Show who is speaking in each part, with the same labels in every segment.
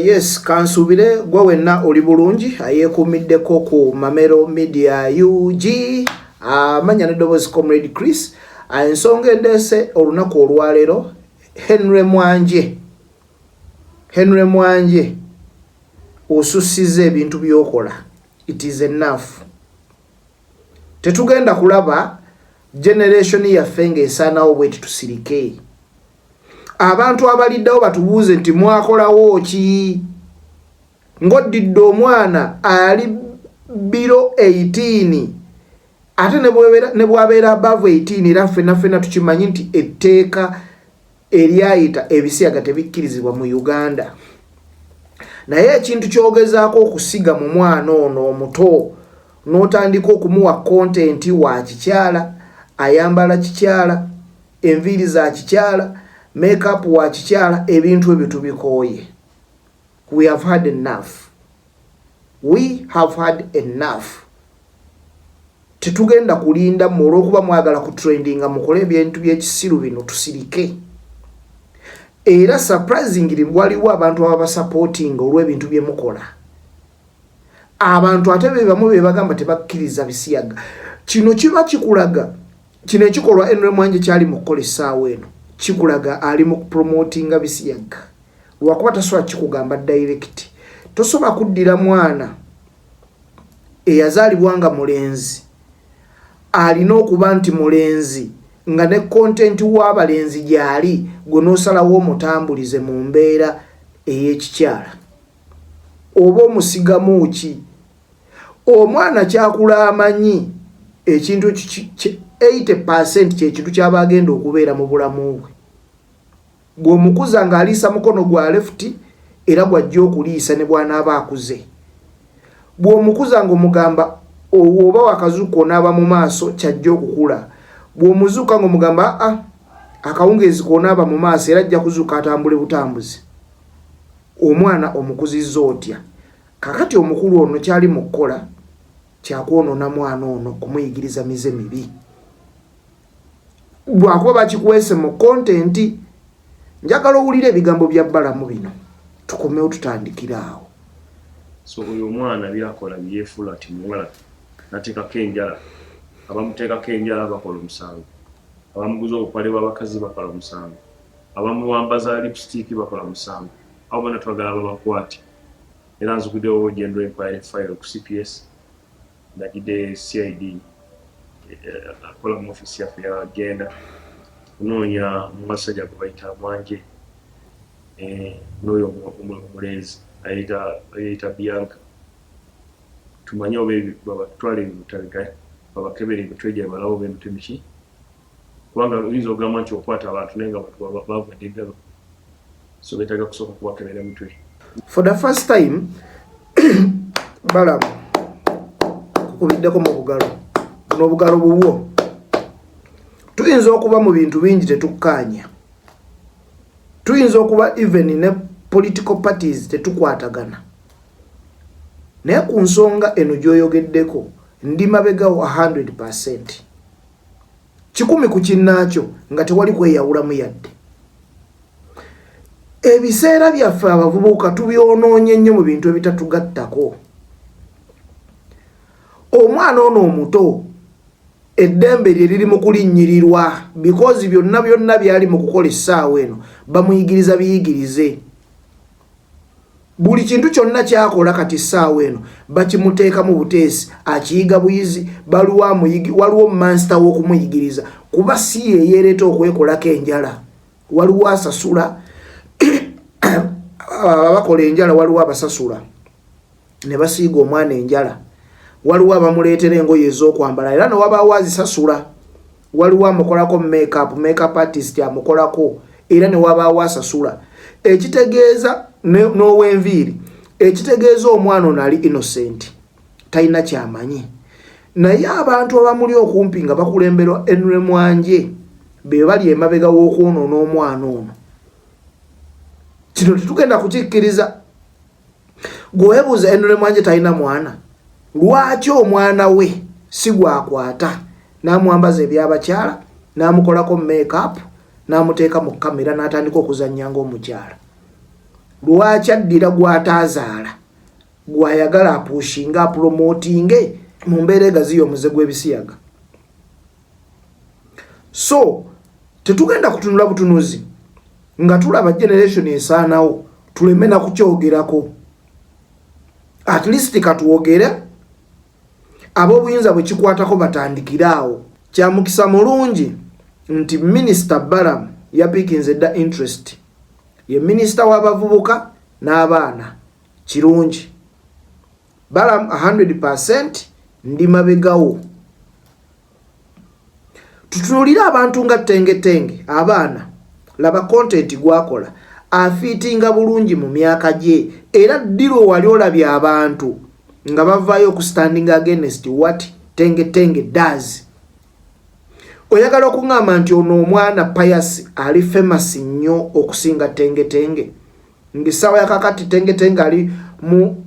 Speaker 1: Yes, kansubire gwe wenna oli bulungi ayekumiddeko ku Mamero Media UG manya neddoboozi Comrade Chris ensonga endese olunaku olwaleero Henery Mwanje osusize ebintu byokola. It is enough. Tetugenda kulaba generation yaffe ng'esaanawo bweti tusirike. Abantu abaliddawo batubuuze nti mwakolawo ki? Ng'oddidde omwana ali biro 18 ate ne bwabeera above 18 era ffenna tukimanyi nti etteeka eryayita ebisiyaga tebikkirizibwa mu Uganda. Naye ekintu kyogezaako okusiga mu mwana ono omuto n'otandika okumuwa content wa kikyala, ayambala kikyala, enviiri za kikyala, makeup wa kikyala, ebintu ebyo tubikooye. We have had enough. Tetugenda kulinda olw'okuba mwagala ku trendinga mukole ebintu by'ekisiru bino tusirike. Era surprisingly waliwo abantu abasupporting olw'ebintu bye mukola. Abantu ate bebamu bebagamba tebakkiriza bisiyaga. Kino kiba kikulaga. Kino ekikolwa Henery Mwanje kyali mu kukola essaawa eno. Kikulaga ali mu promotinga bisiyaga. Lwakuba tasobola kikugamba direct. Tosobola kuddira mwana eyazaalibwa nga mulenzi. Alina okuba nti mulenzi nga ne content w'abalenzi gyali gwe n'osalawo omutambulize mu mbeera ey'ekikyala. Oba omusigamu ki? Omwana kyakula amanyi ekintu 80% ky'ekintu ky'aba agenda okubeera mu bulamu bwe. Bw'omukuza ng'aliisa mukono gwa left era gw'ajja okuliisa ne bw'anaaba akuze. Bw'omukuza ng'omugamba oba wakazuuka onaaba mu maaso kyajja okukula. Bw'omuzuuka ng'omugamba akawungeezi k'onaaba mu maaso era ajja kuzuuka atambule butambuzi. Omwana omukuzizza otya? Kakati omukulu ono kyali mu kkola kyakwonoona mwana ono kumuyigiriza mize mibi. Bwakuba bakikwese mu content, njagala owulira ebigambo bya Balaamu bino tukomewo tutandikira awo.
Speaker 2: So oyo omwana byakola byefuula ati muwala nateekako enjala, abamuteekako enjala bakola omusango, abamuguza obupale bw'abakazi bakola omusango, abamuwambaza lipstick bakola omusango. Abo bonna twagala babakwate. Era nzukuddewo gender inquiry file ku CPS ndagidde CID akola mu ofisi yaffe yagenda kunoonya omusajja gwe bayita Mwanje n'oyo omulenzi ayita Bianca. Tumanye oba babatwale ebibutabiga babakebere ebitwejja balawo b'emitwe miki, kubanga oyinza okugamba nti okwata abantu naye nga bavudde eggalo, so beetaaga kusooka kubakebera emitwe.
Speaker 1: For the first time Balaamu kubiddeko mu bugalo n'obugalo bubwo. Tuyinza okuba mu bintu bingi tetukkaanya. Tuyinza okuba even ne political parties tetukwatagana. Naye ku nsonga eno gy'oyogeddeko ndi mabegawo 100%. Kikumi ku kinnaakyo nga tewali kweyawulamu yadde. Ebiseera byaffe abavubuka tubyonoonye nnyo mu bintu ebitatugattako. Omwana ono omuto eddembe lye liri mu kulinnyirirwa because byonna byali mu kukola essaawa eno bamuyigiriza biyigirize. Buli kintu kyonna kyakola kati essaawa eno bakimuteeka mu buteesi, akiyiga buyizi, waliwo master w'okumuyigiriza kuba si ye yeereeta okwekolako enjala. Waliwo asasula abakola enjala, waliwo abasasula ne basiiga omwana enjala, waliwo abamuleetera engoye ez'okwambala era newabaawo azisasula, waliwo amukolako makeup artist amukolako era newabaawo asasula. Ekitegeeza n'ow'enviiri, ekitegeeza omwana ono ali innocent, talina kyamanyi. Naye abantu abamuli okumpi nga bakulemberwa Henery Mwanje be bali emabega w'okwonoona omwana ono. Kino tetugenda kukikkiriza. Gwebuuza Henery Mwanje talina mwana, lwaki omwana we si gwakwata n'amwambaza ebyabakyala n'amukolako makeup n'amuteeka mu kamera n'atandika okuzannya ng'omukyala? lwaki addira gw'ataazaala gw'ayagala apushinga apromotinge mu mbeera egaziyo omuze gw'ebisiyaga. So tetugenda kutunula butunuzi nga tulaba generation esaanawo tuleme na kukyogerako. At least katuwogere ab'obuyinza bwe kikwatako batandikiraawo. Kya mukisa mulungi nti Minisita Balaamu yapikinze dda interest. Ye minisita wa Bavubuka n'abaana. Kirungi. Balaamu 100% ndi mabegawo. Tutunulira abantu nga Tengetenge abaana laba content gwakola afiitinga bulungi mu myaka gye era diro wali olabye abantu nga bavaayo ku standing against what Tengetenge does. Oyagala okungamba nti ono omwana Pius ali famous nnyo okusinga Tengetenge. Ngisawa yakakati Tengetenge ali mu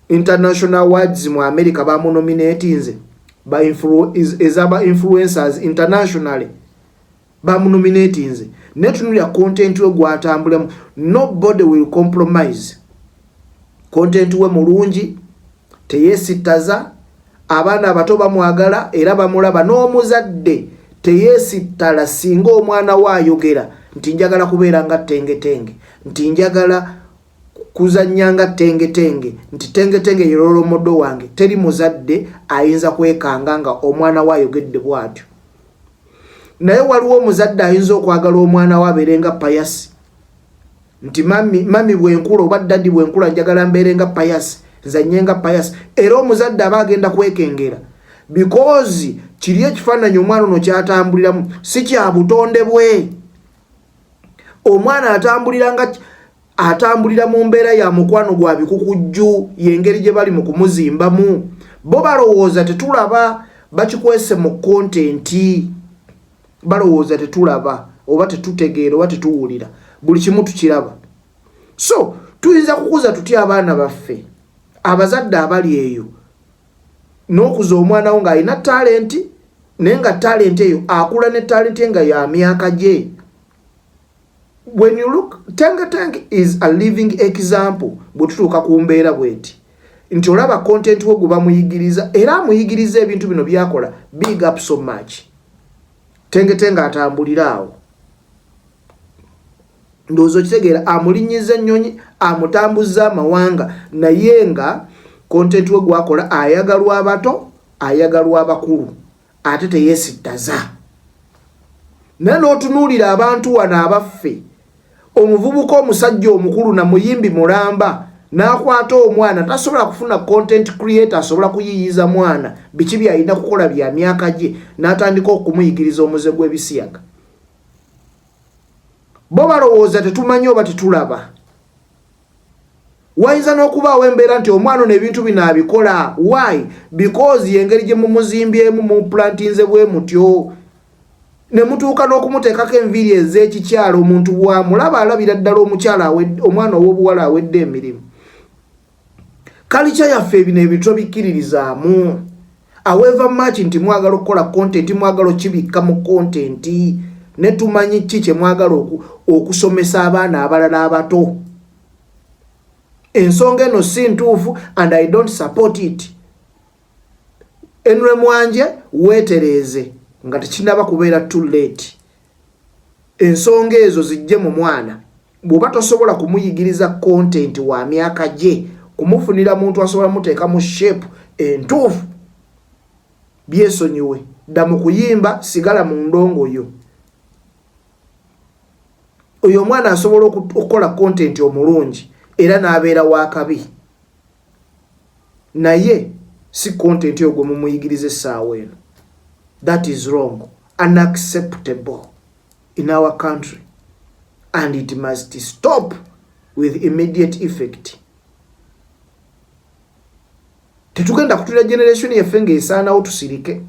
Speaker 1: international awards mu America bamu nominatinze ba influencers internationally bamu nominatinze. Netunulya content we gwatambulemu. Nobody will compromise. Content we mulungi teyesittaza abaana abato bamwagala era bamulaba n'omuzadde teyesittala singa omwana waayogera nti njagala kubeera nga Tengetenge, nti njagala kuzannya nga Tengetenge, nti Tengetenge ye role model wange. Teri muzadde ayinza kwekanga nga omwana waayogedde bw'atyo. Naye waliwo omuzadde ayinza okwagala omwana we abeere nga Pius nti mami bwenkula oba daddi bwenkula njagala mbeere nga Pius, nzanye nga Pius. Era omuzadde aba agenda kwekengera because kiri ekifaananyi omwana ono kyatambuliramu si kya butonde bwe. Omwana atambulira mu mbeera ya mukwano gwa bikukujju y'engeri gye bali mu kumuzimbamu. Bo balowooza tetulaba bakikwese mu kontenti. Balowooza tetulaba oba tetutegeera oba tetuwulira. Buli kimu tukiraba. So tuyinza kukuza tutya abaana baffe abazadde abali eyo n'okuza omwana wo ng'alina talenti naye nga talenti eyo akula ne talenti nga ya myaka gye. When you look, Tengetenge is a living example. Bwetutuuka ku mbeera bweti nti olaba content we gwe bamuyigiriza era amuyigiriza ebintu bino byakola. Big up so much. Tengetenge atambulira awo. Ndowooza kitegeera amulinnyiza ennyonyi amutambuza amawanga naye nga content we gwakola ayagalwa abato ayagalwa abakulu ate teyesittaza. Naye n'otunuulira abantu wano abaffe omuvubuka omusajja omukulu na muyimbi mulamba n'akwata omwana tasobola kufuna content creator asobola kuyiyiza mwana biki byalina kukola bya myaka gye n'atandika okumuyigiriza omuze gw'ebisiyaga. Bo balowooza tetumanyi oba tetulaba. Wayinza n'okubaawo embeera nti omwana ono ebintu bino abikola. Why? Because y'engeri gye mumuzimbyemu mu plantinze bwe mutyo ne mutuuka n'okumuteekako enviiri ez'ekikyalo omuntu bw'amulaba alabira ddala omukyala omwana ow'obuwala awedde emirimu. Kalica yaffe bino ebintu bikkiririzaamu. However much nti mwagala okukola content mwagala okibikka mu content ne tumanyi ki kye mwagala okusomesa abaana abalala abato. Ensonga eno si ntuufu and I don't support it. Henery Mwanje weetereeze nga tekinaba kubeera too late. Ensonga ezo zijje mu mwana. Bw'oba tosobola kumuyigiriza content wa myaka gye kumufunira muntu asobola muteeka mu shape entuufu byesonyiwe. Dda mu kuyimba sigala mu ndongoyo. Oyo omwana asobola okukola content omulungi era n'abeera wakabi. Naye si content yo gwe mumuyigiriza essaawa eno. That is wrong, unacceptable in our country, and it must stop with immediate effect. Tetugenda kutula generation yaffe ng'esaanawo tusirike.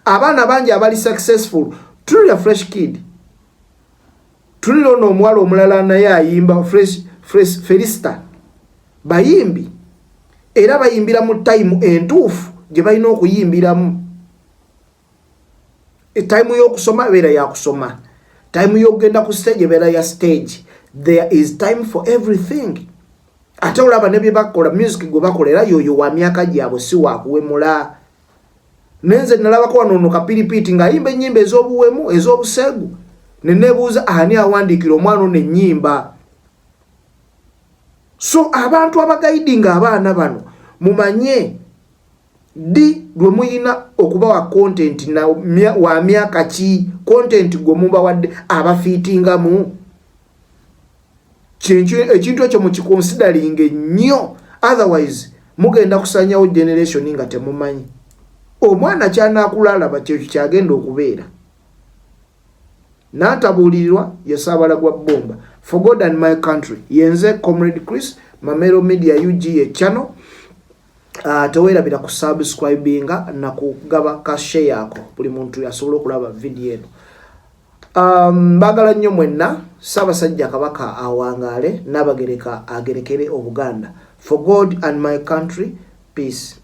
Speaker 1: Abaana bangi abali successful tulya fresh kid. Tulira ono omuwala omulala naye ayimba fresh Felista. Bayimbi era bayimbira mu time entuufu gye balina okuyimbiramu. Time y'okusoma beera ya kusoma, time y'okugenda ku stage beera ya stage, There is time for everything. Ate olaba ne bye bakola music go bakolera yoyo wa myaka gyabwe si wa kuwemula. Nenze nalaba ko wano kapiripiti nga yimba ennyimba ez'obuwemu ez'obusegu ne nebuuza ani awandikira omwana ono ennyimba. So abantu abagaidinga abaana bano mumanye di lwe muyina okuba wa content na wa myaka ki content gwe muba wadde abafiitingamu ekintu ekyo mukiconsidering nnyo, otherwise mugenda kusanyawo generation nga temumanyi omwana kyanakulaalaba kyo kyagenda okubeera. N'atabuulirirwa yasaabala gwa bomba. For God and my country, yenze Comrade Chris, Mamero Media UGA channel. Teweerabira ku subscribinga na kugaba ka share yako buli muntu yasobola okulaba video eno. Mbagala nnyo mwenna, Ssaabasajja Kabaka awangaale n'Abagereka agerekere Obuganda. For God and my country, peace.